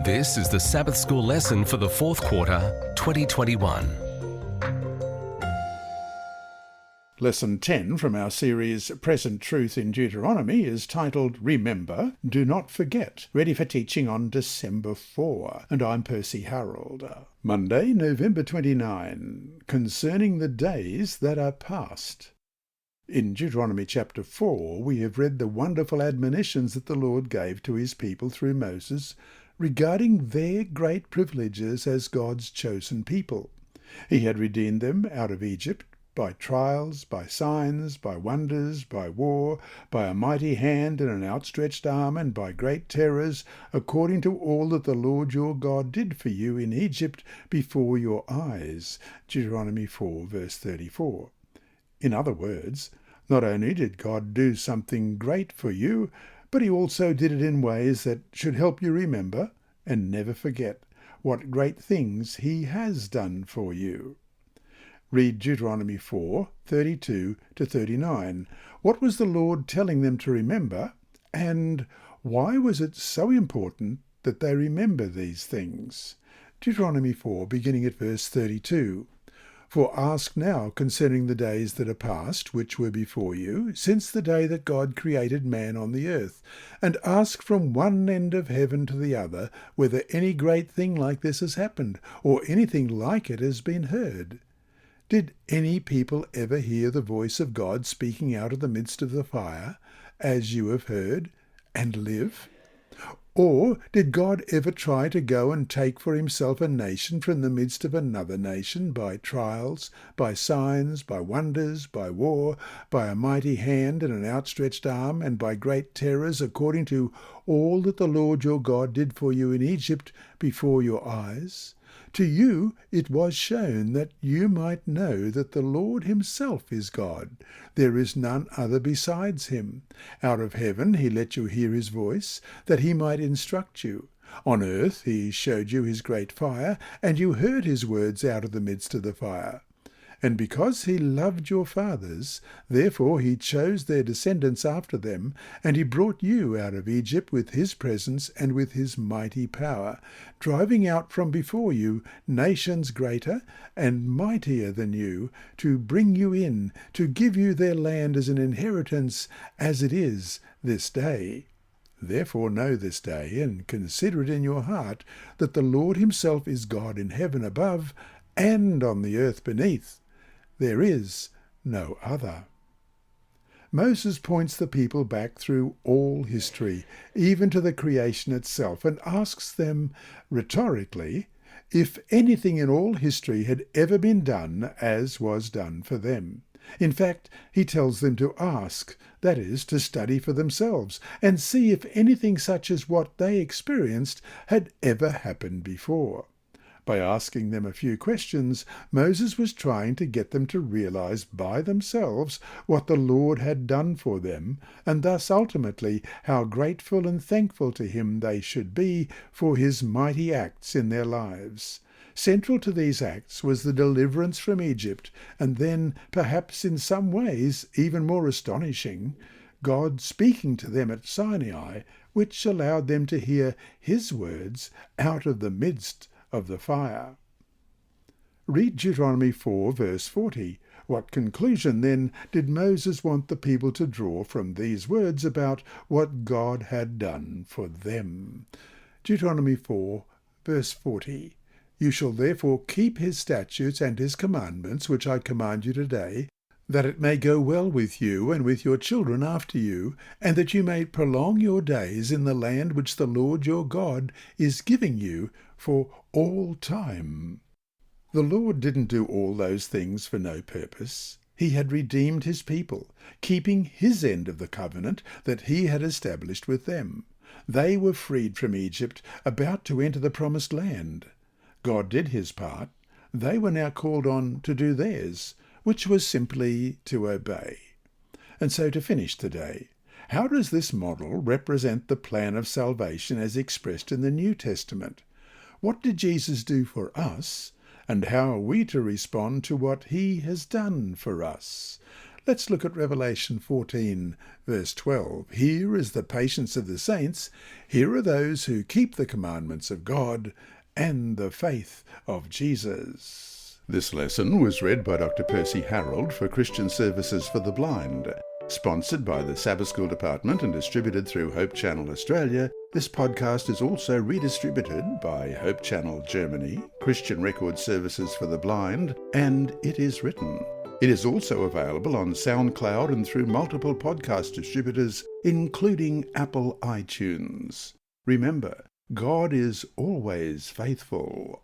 This is the Sabbath School lesson for the fourth quarter, 2021. Lesson 10 from our series Present Truth in Deuteronomy is titled Remember, Do Not Forget, ready for teaching on December 4, and I'm Percy Harrold. Monday, November 29, Concerning the Days That Are Past. In Deuteronomy chapter 4, we have read the wonderful admonitions that the Lord gave to his people through Moses regarding their great privileges as God's chosen people. He had redeemed them out of Egypt by trials, by signs, by wonders, by war, by a mighty hand and an outstretched arm, and by great terrors, according to all that the Lord your God did for you in Egypt before your eyes. Deuteronomy 4, verse 34. In other words, not only did God do something great for you, but he also did it in ways that should help you remember and never forget what great things he has done for you. Read Deuteronomy 4, 32 to 39. What was the Lord telling them to remember, and why was it so important that they remember these things? Deuteronomy 4, beginning at verse 32. For ask now concerning the days that are past, which were before you, since the day that God created man on the earth, and ask from one end of heaven to the other whether any great thing like this has happened, or anything like it has been heard. Did any people ever hear the voice of God speaking out of the midst of the fire, as you have heard, and live? Or did God ever try to go and take for himself a nation from the midst of another nation by trials, by signs, by wonders, by war, by a mighty hand and an outstretched arm, and by great terrors, according to all that the Lord your God did for you in Egypt before your eyes? To you it was shown that you might know that the Lord himself is God. There is none other besides him. Out of heaven he let you hear his voice, that he might instruct you. On earth he showed you his great fire, and you heard his words out of the midst of the fire. And because he loved your fathers, therefore he chose their descendants after them, and he brought you out of Egypt with his presence and with his mighty power, driving out from before you nations greater and mightier than you, to bring you in, to give you their land as an inheritance, as it is this day. Therefore know this day, and consider it in your heart, that the Lord himself is God in heaven above, and on the earth beneath. There is no other. Moses points the people back through all history, even to the creation itself, and asks them rhetorically if anything in all history had ever been done as was done for them. In fact, he tells them to ask, that is, to study for themselves, and see if anything such as what they experienced had ever happened before. By asking them a few questions, Moses was trying to get them to realize by themselves what the Lord had done for them, and thus ultimately how grateful and thankful to him they should be for his mighty acts in their lives. Central to these acts was the deliverance from Egypt, and then, perhaps in some ways even more astonishing, God speaking to them at Sinai, which allowed them to hear his words out of the midst of the fire. Read Deuteronomy 4, verse 40. What conclusion, then, did Moses want the people to draw from these words about what God had done for them? Deuteronomy 4, verse 40. You shall therefore keep his statutes and his commandments, which I command you today, that it may go well with you and with your children after you, and that you may prolong your days in the land which the Lord your God is giving you for all time. The Lord didn't do all those things for no purpose. He had redeemed his people, keeping his end of the covenant that he had established with them. They were freed from Egypt, about to enter the promised land. God did his part. They were now called on to do theirs, which was simply to obey. And so to finish today, how does this model represent the plan of salvation as expressed in the New Testament? What did Jesus do for us, and how are we to respond to what he has done for us? Let's look at Revelation 14, verse 12. Here is the patience of the saints. Here are those who keep the commandments of God and the faith of Jesus. This lesson was read by Dr. Percy Harrold for Christian Services for the Blind. Sponsored by the Sabbath School Department and distributed through Hope Channel Australia, this podcast is also redistributed by Hope Channel Germany, Christian Record Services for the Blind, and It Is Written. It is also available on SoundCloud and through multiple podcast distributors, including Apple iTunes. Remember, God is always faithful.